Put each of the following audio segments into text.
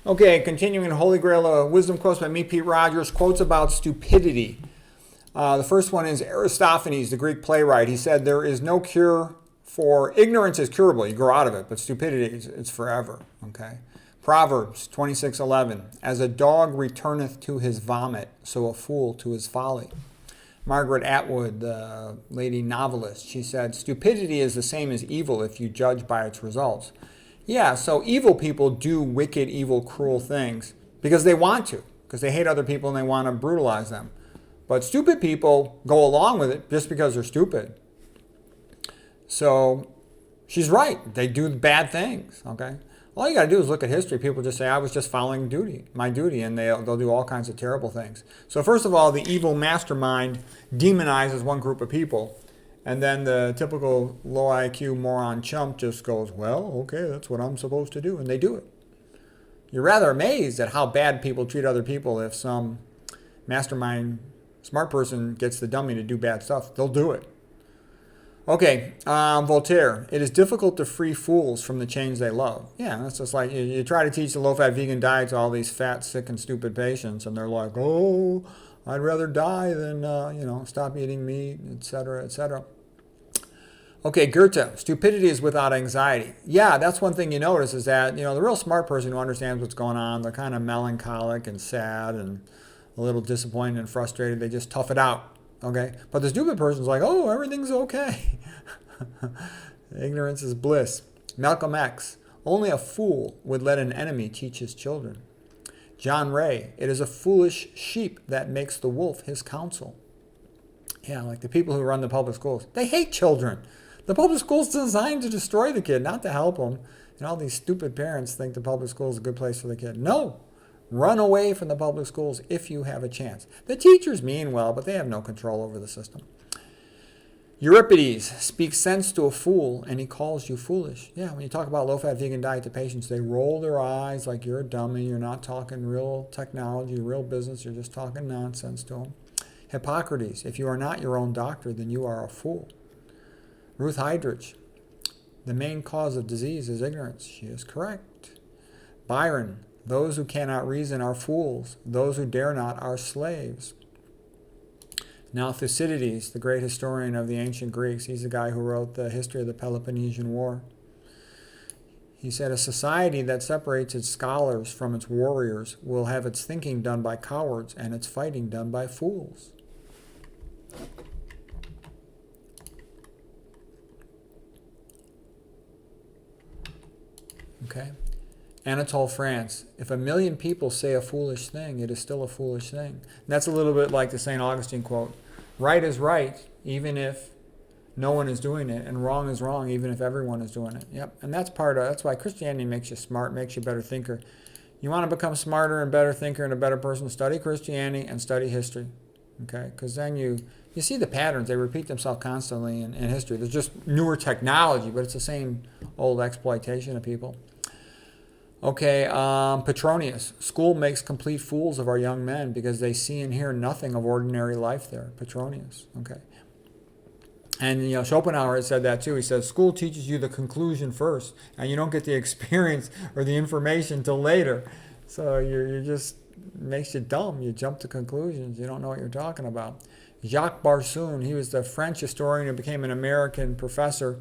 Okay, continuing Holy Grail wisdom quotes by me, Pete Rogers, quotes about stupidity. The first one is Aristophanes, the Greek playwright. He said, there is no cure for ignorance is curable. You grow out of it, but stupidity it's forever. Okay. Proverbs 26:11. As a dog returneth to his vomit, so a fool to his folly. Margaret Atwood, the lady novelist, she said, stupidity is the same as evil if you judge by its results. Yeah, so evil people do wicked, evil, cruel things because they want to, because they hate other people and they want to brutalize them. But stupid people go along with it just because they're stupid. So she's right. They do bad things, okay? All you got to do is look at history. People just say, I was just following my duty, and they'll do all kinds of terrible things. So first of all, the evil mastermind demonizes one group of people, and then the typical low IQ moron chump just goes, well, okay, that's what I'm supposed to do, and they do it. You're rather amazed at how bad people treat other people. If some mastermind smart person gets the dummy to do bad stuff, they'll do it. Okay, Voltaire. It is difficult to free fools from the chains they love. Yeah, that's just like you try to teach the low-fat vegan diet to all these fat, sick, and stupid patients, and they're like, oh, I'd rather die than, stop eating meat, etc., etc. Okay, Goethe. Stupidity is without anxiety. Yeah, that's one thing you notice is that, the real smart person who understands what's going on, they're kind of melancholic and sad and a little disappointed and frustrated. They just tough it out. Okay, but the stupid person's like, oh, everything's okay. Ignorance is bliss. Malcolm X. Only a fool would let an enemy teach his children. John Ray. It is a foolish sheep that makes the wolf his counsel. Yeah, like the people who run the public schools. They hate children. The public school's designed to destroy the kid, not to help them. And all these stupid parents think the public school is a good place for the kid. No. Run away from the public schools if you have a chance. The teachers mean well, but they have no control over the system. Euripides speaks sense to a fool, and he calls you foolish. Yeah, when you talk about low-fat vegan diet to patients, they roll their eyes like you're a dummy. You're not talking real technology, real business. You're just talking nonsense to them. Hippocrates, if you are not your own doctor, then you are a fool. Ruth Heidrich, the main cause of disease is ignorance. She is correct. Byron, those who cannot reason are fools. Those who dare not are slaves. Now Thucydides, the great historian of the ancient Greeks, he's the guy who wrote the history of the Peloponnesian War. He said, a society that separates its scholars from its warriors will have its thinking done by cowards and its fighting done by fools. Okay. Anatole France, if 1 million people say a foolish thing, it is still a foolish thing. And that's a little bit like the St. Augustine quote. Right is right, even if no one is doing it, and wrong is wrong, even if everyone is doing it. Yep, and that's why Christianity makes you smart, makes you a better thinker. You want to become smarter and better thinker and a better person, study Christianity and study history. Okay, because then you see the patterns. They repeat themselves constantly in history. There's just newer technology, but it's the same old exploitation of people. Okay, Petronius. School makes complete fools of our young men because they see and hear nothing of ordinary life there. Petronius. Okay. And Schopenhauer has said that too. He says school teaches you the conclusion first, and you don't get the experience or the information till later. So you're just makes you dumb. You jump to conclusions. You don't know what you're talking about. Jacques Barsoun, he was the French historian who became an American professor.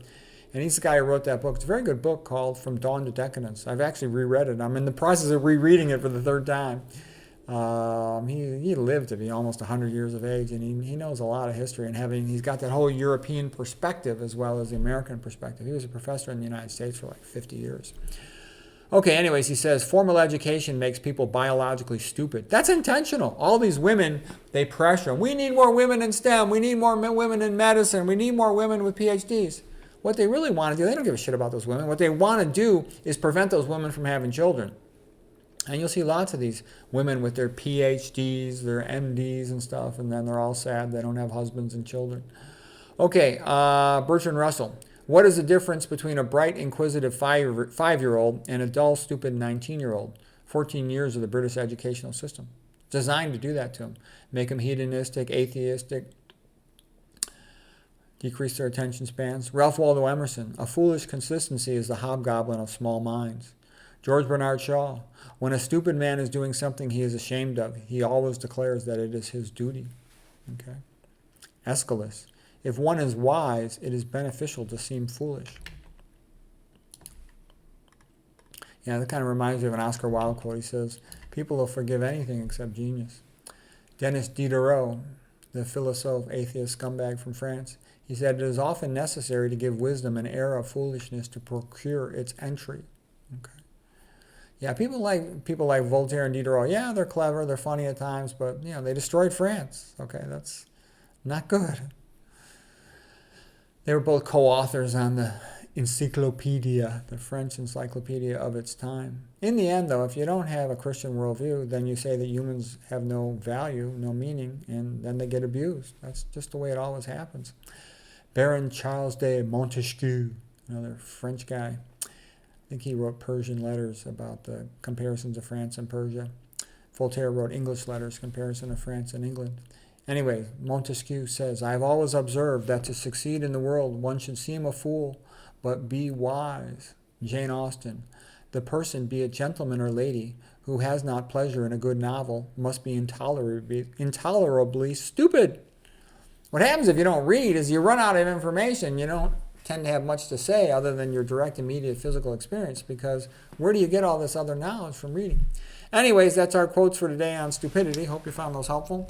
And he's the guy who wrote that book. It's a very good book called From Dawn to Decadence. I've actually reread it. I'm in the process of rereading it for the third time. He lived to be almost 100 years of age, and he knows a lot of history. And he's got that whole European perspective as well as the American perspective. He was a professor in the United States for like 50 years. Okay, anyways, he says, formal education makes people biologically stupid. That's intentional. All these women, they pressure them. We need more women in STEM. We need more women in medicine. We need more women with PhDs. What they really want to do, they don't give a shit about those women. What they want to do is prevent those women from having children. And you'll see lots of these women with their PhDs, their MDs and stuff, and then they're all sad they don't have husbands and children. Okay, Bertrand Russell. What is the difference between a bright, inquisitive 5-year-old and a dull, stupid 19-year-old? 14 years of the British educational system. Designed to do that to them. Make them hedonistic, atheistic, decrease their attention spans. Ralph Waldo Emerson, a foolish consistency is the hobgoblin of small minds. George Bernard Shaw, when a stupid man is doing something he is ashamed of, he always declares that it is his duty. Okay. Aeschylus, if one is wise, it is beneficial to seem foolish. Yeah, that kind of reminds me of an Oscar Wilde quote. He says, people will forgive anything except genius. Denis Diderot, the philosophe, atheist scumbag from France, he said, it is often necessary to give wisdom an air of foolishness to procure its entry. Okay. Yeah, people like Voltaire and Diderot, yeah, they're clever, they're funny at times, but they destroyed France. Okay, that's not good. They were both co-authors on the Encyclopedia, the French encyclopedia of its time. In the end, though, if you don't have a Christian worldview, then you say that humans have no value, no meaning, and then they get abused. That's just the way it always happens. Baron Charles de Montesquieu, another French guy, I think he wrote Persian letters about the comparisons of France and Persia. Voltaire wrote English letters, comparison of France and England. Anyway, Montesquieu says, I have always observed that to succeed in the world, one should seem a fool, but be wise. Jane Austen, the person, be it gentleman or lady, who has not pleasure in a good novel must be intolerably stupid. What happens if you don't read is you run out of information. You don't tend to have much to say other than your direct, immediate physical experience, because where do you get all this other knowledge from reading? Anyways, that's our quotes for today on stupidity. Hope you found those helpful.